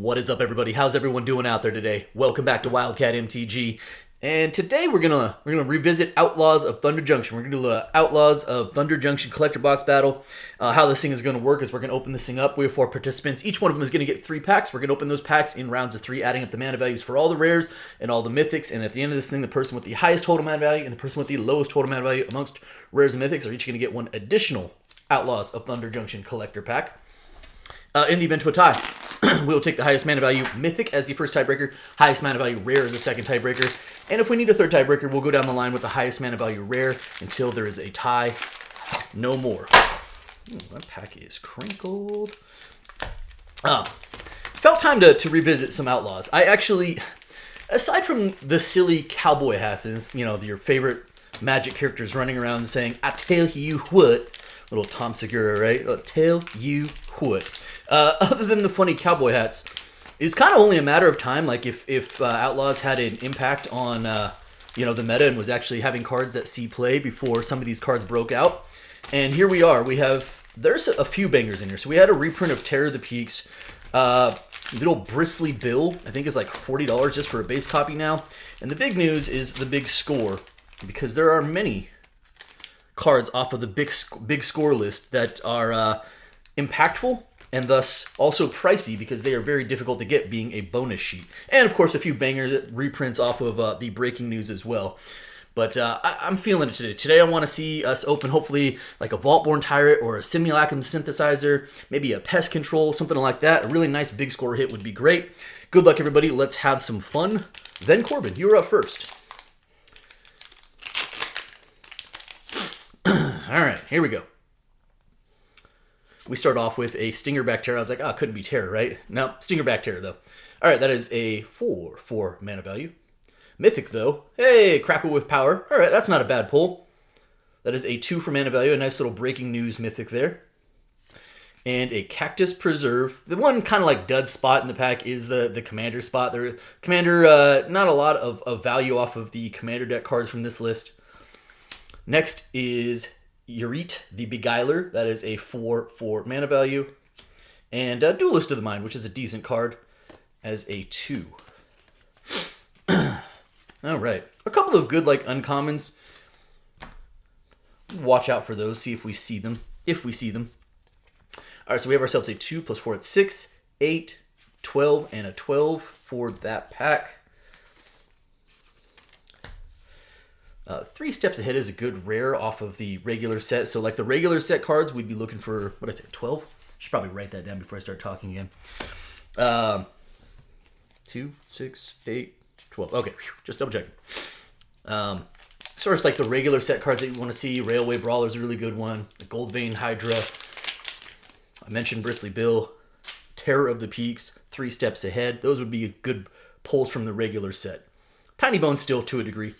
What is up, everybody? How's everyone doing out there today? Welcome back to Wildcat MTG. And today we're gonna revisit Outlaws of Thunder Junction. We're gonna do the Outlaws of Thunder Junction collector box battle. How this thing is gonna work is we're gonna open this thing up. We have 4 participants. Each one of them is gonna get 3 packs. We're gonna open those packs in rounds of 3, adding up the mana values for all the rares and all the mythics. And at the end of this thing, the person with the highest total mana value and the person with the lowest total mana value amongst rares and mythics are each gonna get 1 additional Outlaws of Thunder Junction collector pack. In the event of a tie, we will take the highest mana value mythic as the first tiebreaker, highest mana value rare as the second tiebreaker, and if we need a third tiebreaker, we'll go down the line with the highest mana value rare until there is a tie. No more. Ooh, that pack is crinkled. Felt time to revisit some Outlaws. I actually, aside from the silly cowboy hats, and your favorite Magic characters running around saying, "I tell you what," little Tom Segura, right? I'll tell you what. Other than the funny cowboy hats, it's kind of only a matter of time. Like if Outlaws had an impact on the meta and was actually having cards that see play before some of these cards broke out. And here we are. There's a few bangers in here. So we had a reprint of Terror of the Peaks. Little Bristly Bill, I think, is like $40 just for a base copy now. And the big news is the big score, because there are many cards off of the big score list that are impactful and thus also pricey because they are very difficult to get, being a bonus sheet. And of course a few banger reprints off of the breaking news as well. But I'm feeling it today. Today I want to see us open hopefully like a Vaultborn Tyrant or a Simulacrum Synthesizer, maybe a Pest Control, something like that. A really nice big score hit would be great. Good luck, everybody. Let's have some fun. Then Corbin, you are up first. All right, here we go. We start off with a Stingerback Terror. I was like, it couldn't be Terror, right? No, Stingerback Terror, though. All right, that is a 4 mana value. Mythic, though. Hey, Crackle with Power. All right, that's not a bad pull. That is a 2 for mana value. A nice little breaking news mythic there. And a Cactus Preserve. The one kind of like dud spot in the pack is the Commander spot. Commander, not a lot of value off of the Commander deck cards from this list. Next is Yurit, the Beguiler. That is a 4 mana value. And Duelist of the Mind, which is a decent card, as a 2. All right. A couple of good uncommons. Watch out for those. See if we see them. All right, so we have ourselves a 2 plus 4. It's 6, 8, 12, and a 12 for that pack. 3 Steps Ahead is a good rare off of the regular set. So like the regular set cards, we'd be looking for, 12? Should probably write that down before I start talking again. 2, 6, 8, 12. Okay, just double checking. As far as like the regular set cards that you want to see, Railway Brawler is a really good one. The Gold Vein Hydra. I mentioned Bristly Bill. Terror of the Peaks. 3 Steps Ahead. Those would be good pulls from the regular set. Tiny Bones still to a degree.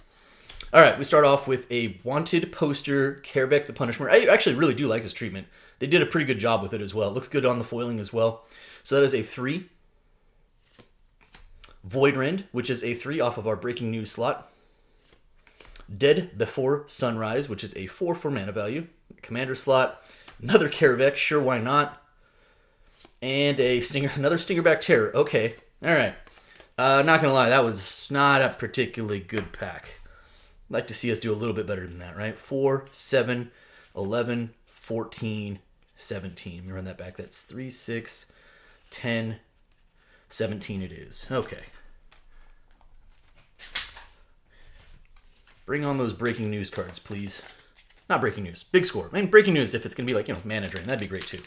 All right, we start off with a Wanted poster, Kerbeck the Punisher. I actually really do like this treatment. They did a pretty good job with it as well. It looks good on the foiling as well. So that is a 3. Voidrend, which is a 3 off of our breaking news slot. Dead Before Sunrise, which is a 4 mana value. Commander slot. Another Kerbeck, sure, why not? And another Stingerback Terror. Okay, all right. Not going to lie, that was not a particularly good pack. I'd like to see us do a little bit better than that, right? 4, 7, 11, 14, 17. Let me run that back. That's 3, 6, 10, 17 it is. Okay. Bring on those breaking news cards, please. Not breaking news. Big score. I mean, breaking news if it's going to be like, mana drain. That'd be great, too.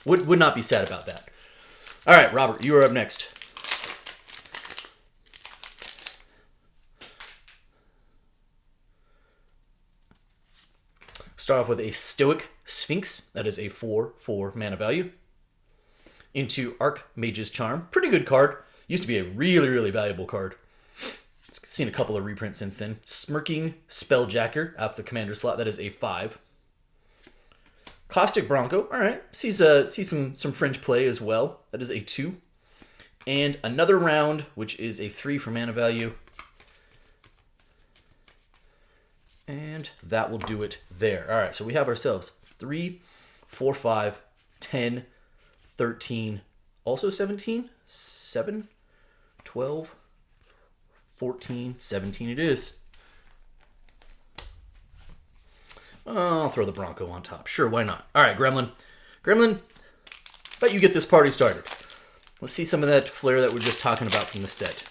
Would not be sad about that. All right, Robert, you are up next. Start off with a Stoic Sphinx. That is a 4 mana value. Into Archmage's Charm. Pretty good card. Used to be a really, really valuable card. It's seen a couple of reprints since then. Smirking Spelljacker off the Commander slot. That is a 5. Caustic Bronco. All right. See some fringe play as well. That is a 2. And Another Round, which is a 3 mana value. And that will do it there. All right, so we have ourselves 3, 4, 5, 10, 13, also 17, 7, 12, 14, 17 it is. I'll throw the Bronco on top. Sure, why not? All right, Gremlin. Gremlin, bet you get this party started. Let's see some of that flair that we're just talking about from the set.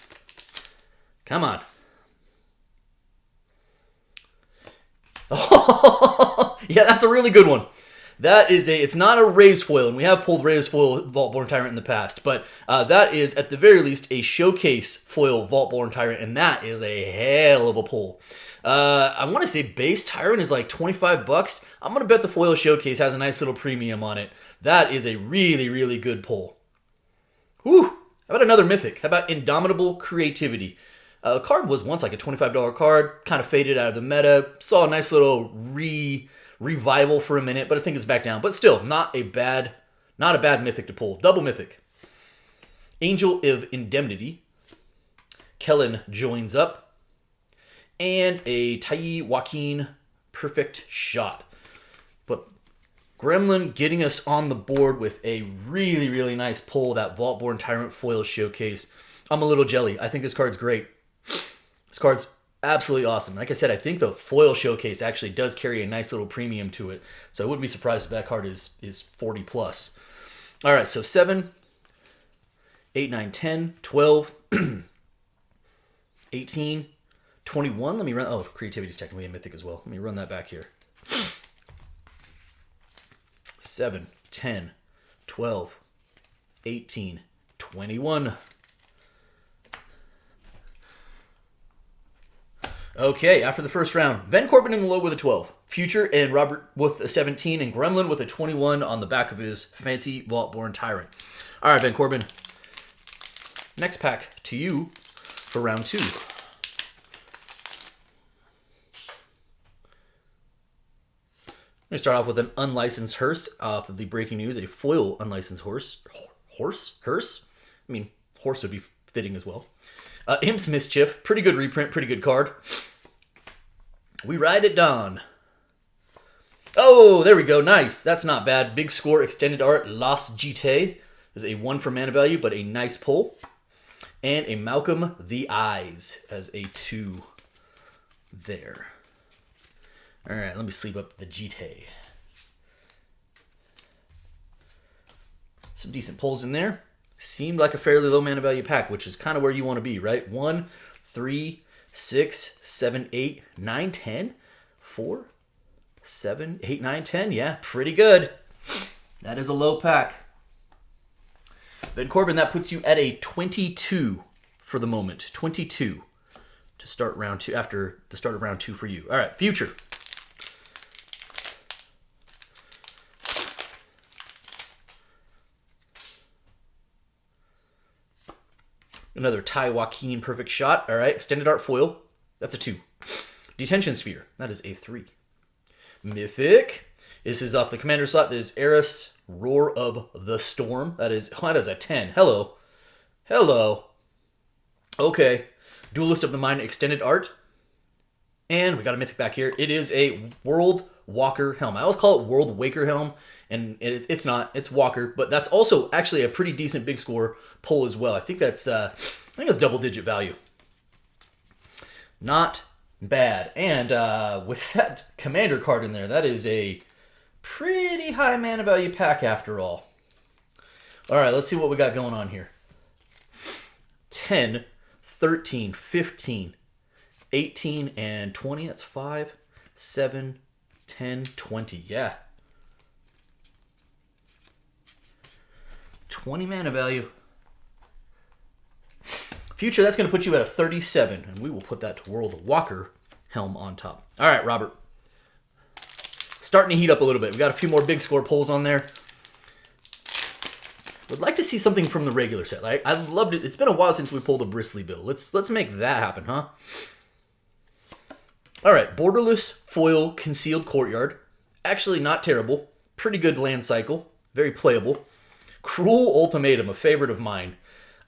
Come on. Oh, yeah, that's a really good one. That is it's not a raised foil, and we have pulled raised foil Vault-Born Tyrant in the past, but that is, at the very least, a showcase foil Vault-Born Tyrant, and that is a hell of a pull. I want to say base Tyrant is like $25. I'm going to bet the foil showcase has a nice little premium on it. That is a really, really good pull. Whew. How about another mythic? How about Indomitable Creativity? The card was once like a $25 card, kind of faded out of the meta. Saw a nice little revival for a minute, but I think it's back down. But still, not a bad mythic to pull. Double mythic. Angel of Indemnity. Kellen joins up. And a Tai Joaquin Perfect Shot. But Gremlin getting us on the board with a really, really nice pull, that Vault-Born Tyrant foil showcase. I'm a little jelly. I think this card's great. This card's absolutely awesome. Like I said, I think the foil showcase actually does carry a nice little premium to it. So I wouldn't be surprised if that card is 40 plus. All right, so 7, 8, 9, 10, 12, 18, 21. Let me run. Oh, creativity is technically a mythic as well. Let me run that back here. 7, 10, 12, 18, 21. Okay, after the first round, Ben Corbin in the low with a 12. Future and Robert with a 17, and Gremlin with a 21 on the back of his fancy Vault-Born Tyrant. All right, Ben Corbin. Next pack to you for round 2. I'm going to start off with an unlicensed hearse off of the breaking news. A foil unlicensed horse. Hearse? I mean, horse would be fitting as well. Imp's Mischief. Pretty good reprint. Pretty good card. We ride at dawn. Oh, there we go. Nice. That's not bad. Big score. Extended art. Las GT is a 1 for mana value, but a nice pull. And a Malcolm the Eyes as a 2 there. All right, let me sleep up the GT. Some decent pulls in there. Seemed like a fairly low mana value pack, which is kind of where you want to be, right? 1, 3, 6, 7, 8, 9, 10, 4, 7, 8, 9, 10. Yeah, pretty good. That is a low pack. Ben Corbin, that puts you at a 22 for the moment. 22 to start round 2, after the start of round 2 for you. All right, future. Another Tai Joaquin Perfect Shot. All right, Extended Art Foil. That's a 2. Detention Sphere. That is a 3. Mythic. This is off the commander slot. This is Eris, Roar of the Storm. That is a 10. Hello. Okay. Duelist of the Mind Extended Art. And we got a mythic back here. It is a World Walker Helm. I always call it World Waker Helm, and it's not. It's Walker, but that's also actually a pretty decent big score pull as well. I think that's double-digit value. Not bad. And with that commander card in there, that is a pretty high mana value pack after all. All right, let's see what we got going on here. 10, 13, 15, 18, and 20. That's 5, 7, 10, 20. Yeah. 20 mana value. Future, that's going to put you at a 37, and we will put that to World Walker Helm on top. All right, Robert. Starting to heat up a little bit. We got a few more big score pulls on there. Would like to see something from the regular set. I loved it. It's been a while since we pulled a Bristly Bill. Let's make that happen, huh? All right, Borderless Foil Concealed Courtyard. Actually not terrible. Pretty good land cycle. Very playable. Cruel Ultimatum, a favorite of mine.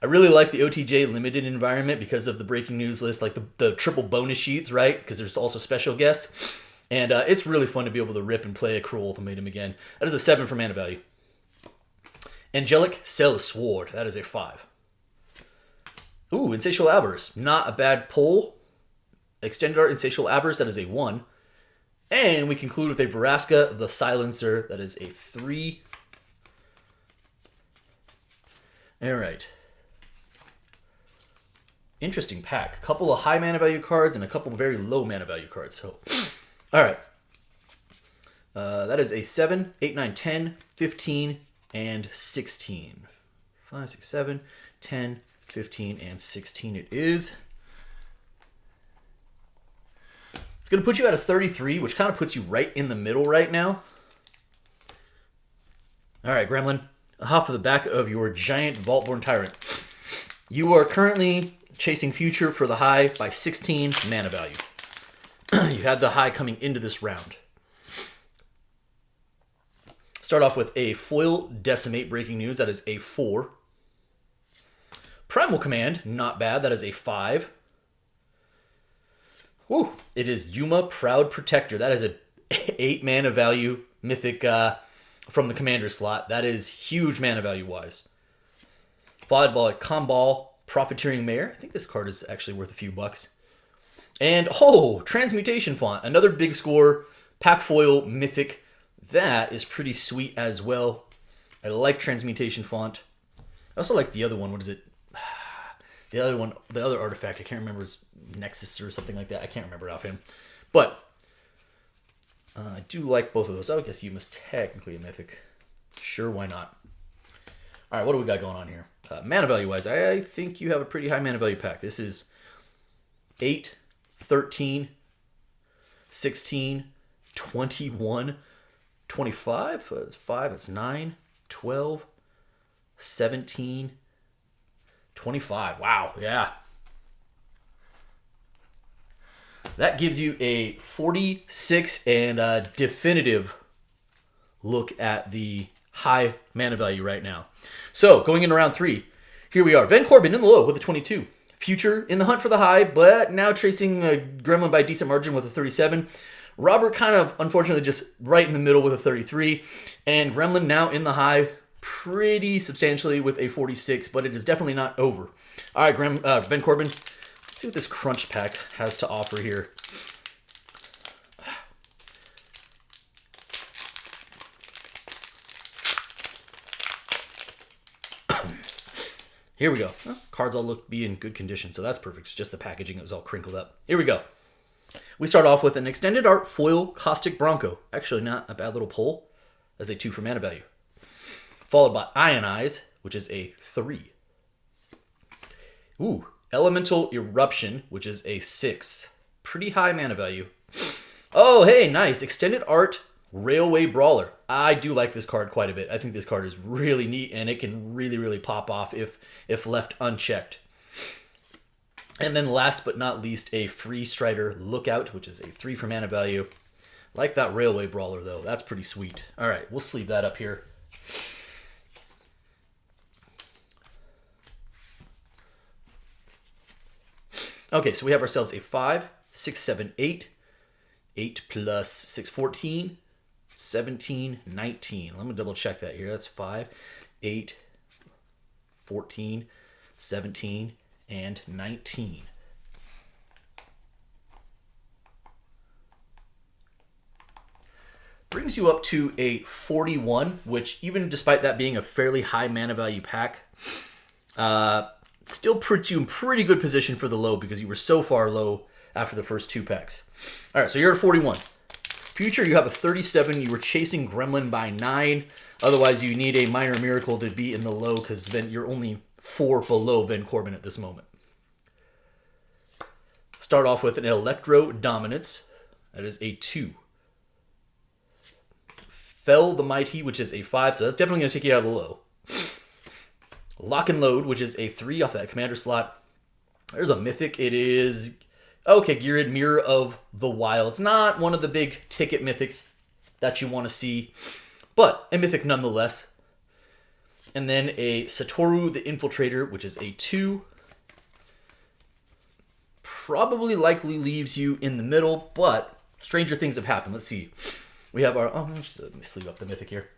I really like the OTJ limited environment because of the breaking news list, like the triple bonus sheets, right? Because there's also special guests. And it's really fun to be able to rip and play a Cruel Ultimatum again. That is a 7 for mana value. Angelic Cell Sword. That is a 5. Ooh, Insatiable Avarice. Not a bad pull. Extended Art Insatiable Avarice, that is a 1. And we conclude with a Vraska the Silencer, that is a 3. Alright. Interesting pack. A couple of high mana value cards and a couple of very low mana value cards. So, alright. That is a 7, 8, 9, 10, 15, and 16. 5, 6, 7, 10, 15, and 16 it is. It's going to put you at a 33, which kind of puts you right in the middle right now. Alright, Gremlin. Off of the back of your giant Vaultborn Tyrant. You are currently chasing Future for the high by 16 mana value. You had the high coming into this round. Start off with a Foil Decimate Breaking News. That is a 4. Primal Command, not bad. That is a 5. Woo. It is Yuma Proud Protector. That is a 8 mana value mythic from the commander slot. That is huge mana value wise. Followed by Comball Profiteering Mare. I think this card is actually worth a few bucks. And, oh, Transmutation Font. Another big score. Pack Foil Mythic. That is pretty sweet as well. I like Transmutation Font. I also like the other one. What is it? The other one, the other artifact. I can't remember. It's Nexus or something like that. I can't remember it offhand. But I do like both of those. I guess Yuma's technically a mythic. Sure, why not? All right, what do we got going on here? Mana value-wise, I think you have a pretty high mana value pack. This is 8, 13, 16, 21, 25. That's 5. That's 9, 12, 17, 25. Wow, yeah. That gives you a 46 and a definitive look at the high mana value right now. So, going into round 3, here we are. Van Corbin in the low with a 22. Future in the hunt for the high, but now tracing Gremlin by a decent margin with a 37. Robert kind of, unfortunately, just right in the middle with a 33. And Gremlin now in the high pretty substantially with a 46, but it is definitely not over. All right, Van Corbin, let's see what this crunch pack has to offer here. Here we go. Well, cards all look to be in good condition, so that's perfect. It's just the packaging that was all crinkled up. Here we go. We start off with an Extended Art Foil Caustic Bronco. Actually, not a bad little pull as a 2 for mana value. Followed by Ionize, which is a 3. Ooh, Elemental Eruption, which is a 6. Pretty high mana value. Oh, hey, nice. Extended Art Railway Brawler. I do like this card quite a bit. I think this card is really neat, and it can really, really pop off if left unchecked. And then last but not least, a Free Strider Lookout, which is a 3 for mana value. Like that Railway Brawler, though. That's pretty sweet. All right, we'll sleeve that up here. Okay, so we have ourselves a 5, 6, 7, 8. 8 plus 6, 14. 17, 19. Let me double check that here. That's 5, 8, 14, 17, and 19. Brings you up to a 41, which even despite that being a fairly high mana value pack, still puts you in pretty good position for the low because you were so far low after the first 2 packs. All right, so you're at 41. Future, you have a 37. You were chasing Gremlin by 9. Otherwise, you need a minor miracle to be in the low because then you're only 4 below Van Corbin at this moment. Start off with an Electro Dominance. That is a 2. Fell the Mighty, which is a 5. So that's definitely going to take you out of the low. Lock and Load, which is a 3 off that commander slot. There's a Mythic. It is... Okay, Geared Mirror of the Wilds. Not one of the big ticket mythics that you want to see, but a mythic nonetheless. And then a Satoru the Infiltrator, which is a 2. Probably likely leaves you in the middle, but stranger things have happened. Let's see. We have our... Oh, let me sleeve up the mythic here.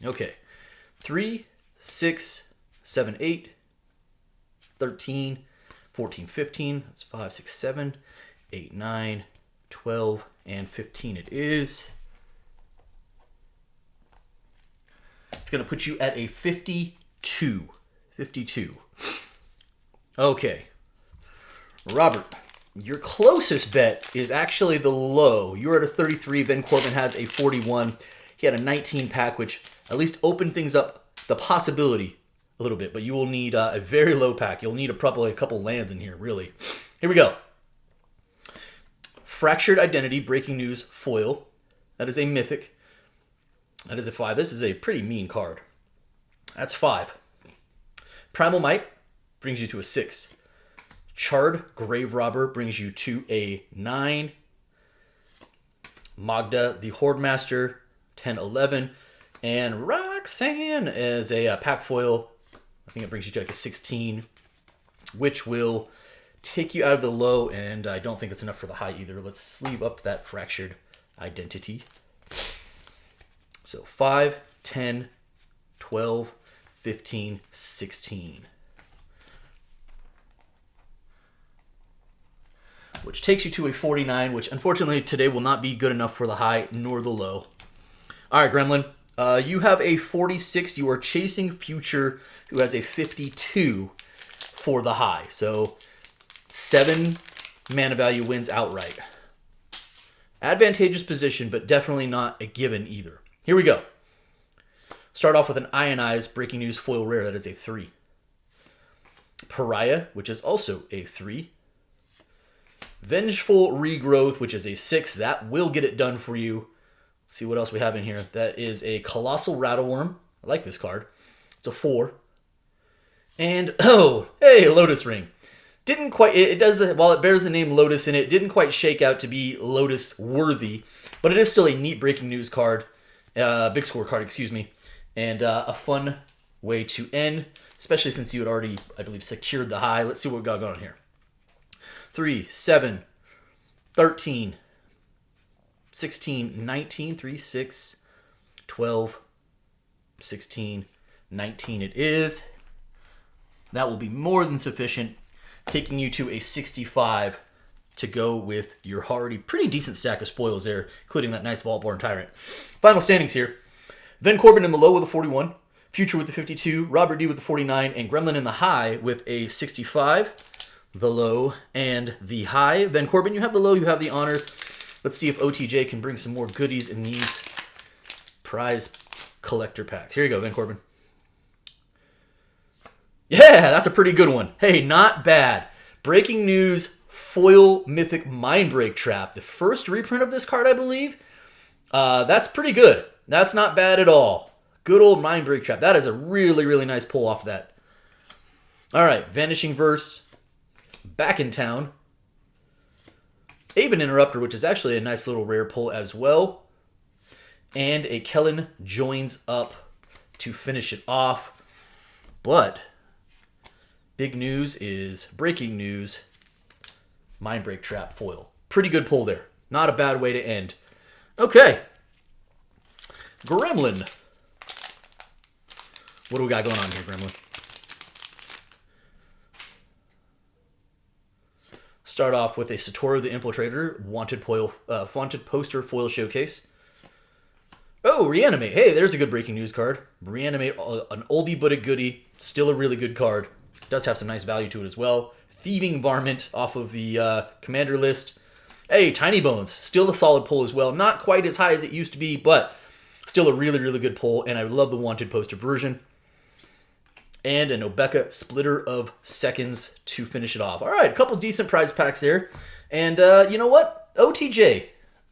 Okay. 3, 6, 7, 8, 13, 14, 15. That's 5, 6, 7, 8, 9, 12, and 15 it is. It's going to put you at a 52. 52. Okay. Robert, your closest bet is actually the low. You're at a 33. Van Corbin has a 41. He had a 19 pack, which at least opened things up, the possibility a little bit. But you will need a very low pack. You'll need probably a couple lands in here, really. Here we go. Fractured Identity, Breaking News, Foil. That is a mythic. That is a 5. This is a pretty mean card. That's 5. Primal Might brings you to a 6. Charred Grave Robber brings you to a 9. Magda, the Horde Master, 10, 11. And Roxanne as a pack foil. I think it brings you to like a 16, which will take you out of the low, and I don't think it's enough for the high either. Let's sleeve up that Fractured Identity. So 5, 10, 12, 15, 16. Which takes you to a 49, which unfortunately today will not be good enough for the high nor the low. All right, Gremlin. You have a 46. You are chasing Future, who has a 52 for the high. So 7 mana value wins outright. Advantageous position, but definitely not a given either. Here we go. Start off with an Ionized Breaking News Foil Rare. That is a 3. Pariah, which is also a 3. Vengeful Regrowth, which is a 6. That will get it done for you. Let's see what else we have in here. That is a Colossal Rattleworm. I like this card. It's a 4. And, oh, hey, Lotus Ring. Didn't quite, it does, while it bears the name Lotus in it, didn't quite shake out to be Lotus worthy, but it is still a neat Breaking News card. Big score card, excuse me, and a fun way to end, especially since you had already, I believe, secured the high. Let's see what we got going on here. 3, 7, 13, 16, 19, 3, 6, 12, 16, 19 it is. That will be more than sufficient, taking you to a 65 to go with your already pretty decent stack of spoils there, including that nice Vaultborn Tyrant. Final standings here. Van Corbin in the low with a 41, Future with the 52, Robert D with the 49, and Gremlin in the high with a 65. The low and the high. Van Corbin, you have the low, you have the honors. Let's see if OTJ can bring some more goodies in these prize collector packs. Here you go, Van Corbin. Yeah, that's a pretty good one. Hey, not bad. Breaking News Foil Mythic Mindbreak Trap. The first reprint of this card, I believe. That's pretty good. That's not bad at all. Good old Mindbreak Trap. That is a really, really nice pull off of that. All right, Vanishing Verse. Back in Town. Aven Interrupter, which is actually a nice little rare pull as well. And a Kellen Joins Up to finish it off. But big news is Breaking News Mindbreak Trap foil. Pretty good pull there. Not a bad way to end. Okay. Gremlin. What do we got going on here, Gremlin? Start off with a Satori the Infiltrator wanted poster foil showcase. Oh, Reanimate. Hey, there's a good Breaking News card. Reanimate, an oldie but a goodie. Still a really good card. Does have some nice value to it as well. Thieving Varmint off of the commander list. Hey, Tiny Bones. Still a solid pull as well. Not quite as high as it used to be, but still a really, really good pull. And I love the wanted poster version. And an Obeka Splitter of Seconds to finish it off. All right, a couple decent prize packs there. And you know what? OTJ.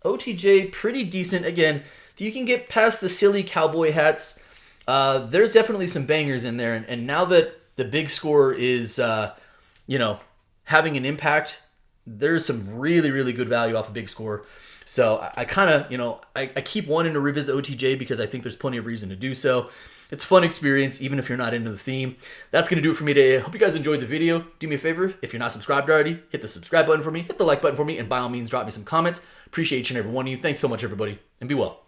OTJ, pretty decent. Again, if you can get past the silly cowboy hats, there's definitely some bangers in there. And now that the big score is, having an impact, there's some really, really good value off a big score. So I kind of, I keep wanting to revisit OTJ because I think there's plenty of reason to do so. It's a fun experience, even if you're not into the theme. That's going to do it for me today. I hope you guys enjoyed the video. Do me a favor, if you're not subscribed already, hit the subscribe button for me, hit the like button for me, and by all means, drop me some comments. Appreciate each and every one of you. Thanks so much, everybody, and be well.